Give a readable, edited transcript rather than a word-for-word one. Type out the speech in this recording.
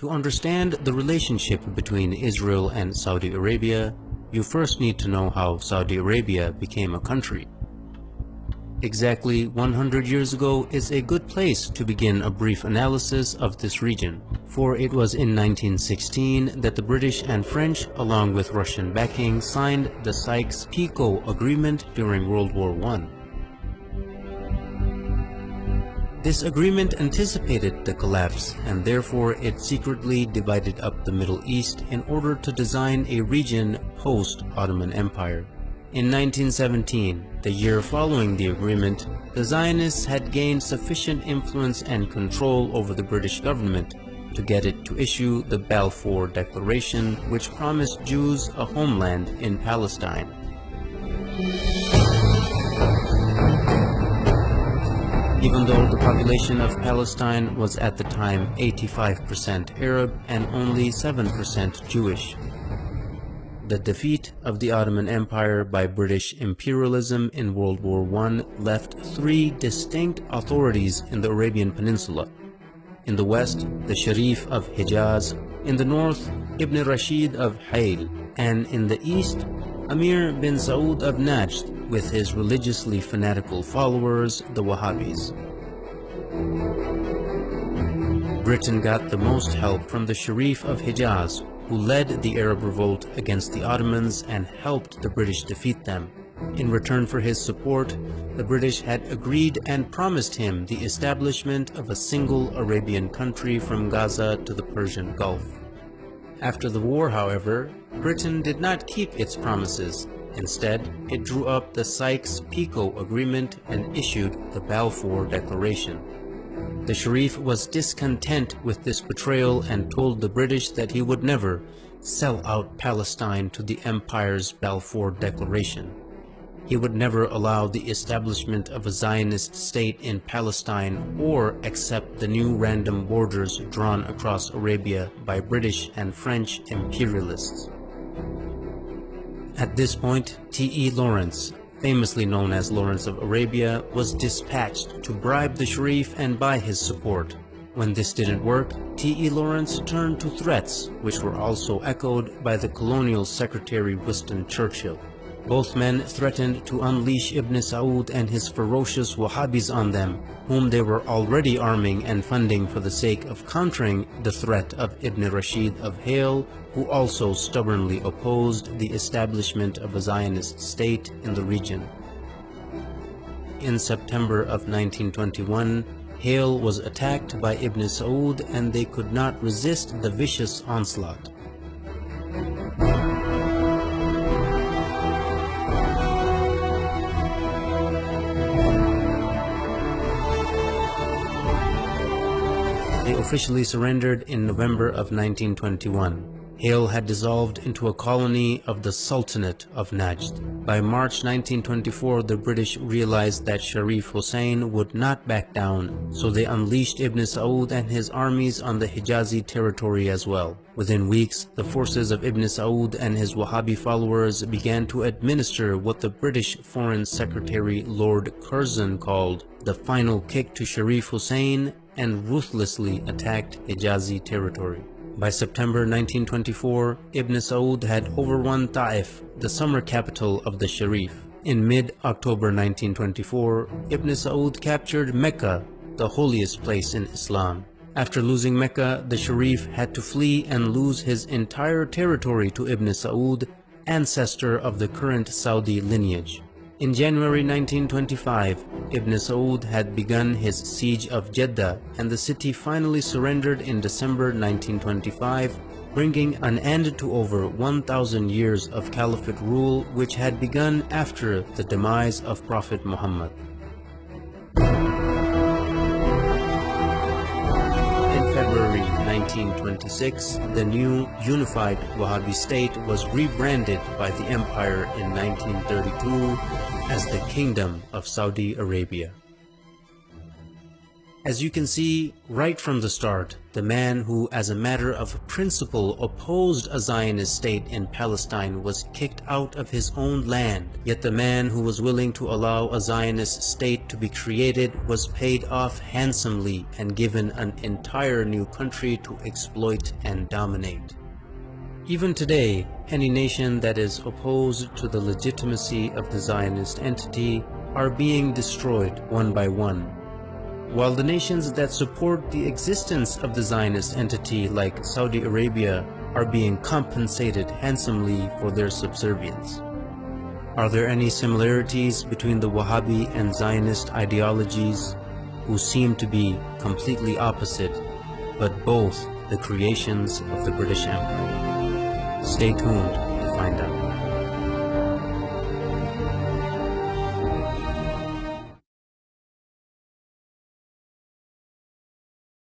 To understand the relationship between Israel and Saudi Arabia, you first need to know how Saudi Arabia became a country. Exactly 100 years ago is a good place to begin a brief analysis of this region, for it was in 1916 that the British and French, along with Russian backing, signed the Sykes-Picot Agreement during World War I. This agreement anticipated the collapse, and therefore it secretly divided up the Middle East in order to design a region post-Ottoman Empire. In 1917, the year following the agreement, the Zionists had gained sufficient influence and control over the British government to get it to issue the Balfour Declaration, which promised Jews a homeland in Palestine. Even though the population of Palestine was at the time 85% Arab and only 7% Jewish. The defeat of the Ottoman Empire by British imperialism in World War I left three distinct authorities in the Arabian Peninsula. In the west, the Sharif of Hijaz; in the north, Ibn Rashid of Hayl; and in the east, Amir bin Saud of Najd with his religiously fanatical followers, the Wahhabis. Britain got the most help from the Sharif of Hijaz, who led the Arab revolt against the Ottomans and helped the British defeat them. In return for his support, the British had agreed and promised him the establishment of a single Arabian country from Gaza to the Persian Gulf. After the war, however, Britain did not keep its promises. Instead, it drew up the Sykes-Picot Agreement and issued the Balfour Declaration. The Sharif was discontent with this betrayal and told the British that he would never sell out Palestine to the Empire's Balfour Declaration. He would never allow the establishment of a Zionist state in Palestine or accept the new random borders drawn across Arabia by British and French imperialists. At this point, T.E. Lawrence, famously known as Lawrence of Arabia, was dispatched to bribe the Sharif and buy his support. When this didn't work, T.E. Lawrence turned to threats, which were also echoed by the colonial secretary Winston Churchill. Both men threatened to unleash Ibn Saud and his ferocious Wahhabis on them, whom they were already arming and funding for the sake of countering the threat of Ibn Rashid of Hayl, who also stubbornly opposed the establishment of a Zionist state in the region. In September of 1921, Hayl was attacked by Ibn Saud and they could not resist the vicious onslaught. They officially surrendered in November of 1921. Hayl had dissolved into a colony of the Sultanate of Najd. By March 1924, the British realized that Sharif Hussein would not back down, so they unleashed Ibn Saud and his armies on the Hijazi territory as well. Within weeks, the forces of Ibn Saud and his Wahhabi followers began to administer what the British Foreign Secretary Lord Curzon called the final kick to Sharif Hussein, and ruthlessly attacked Hijazi territory. By September 1924, Ibn Saud had overrun Ta'if, the summer capital of the Sharif. In mid-October 1924, Ibn Saud captured Mecca, the holiest place in Islam. After losing Mecca, the Sharif had to flee and lose his entire territory to Ibn Saud, ancestor of the current Saudi lineage. In January 1925, Ibn Saud had begun his siege of Jeddah, and the city finally surrendered in December 1925, bringing an end to over 1,000 years of caliphate rule which had begun after the demise of Prophet Muhammad. In February 1926, the new unified Wahhabi state was rebranded by the empire in 1932 as the Kingdom of Saudi Arabia. As you can see right from the start, the man who as a matter of principle opposed a Zionist state in Palestine was kicked out of his own land, yet the man who was willing to allow a Zionist state to be created was paid off handsomely and given an entire new country to exploit and dominate. Even today, any nation that is opposed to the legitimacy of the Zionist entity are being destroyed one by one, while the nations that support the existence of the Zionist entity, like Saudi Arabia, are being compensated handsomely for their subservience. Are there any similarities between the Wahhabi and Zionist ideologies, who seem to be completely opposite, but both the creations of the British Empire? Stay tuned to find out.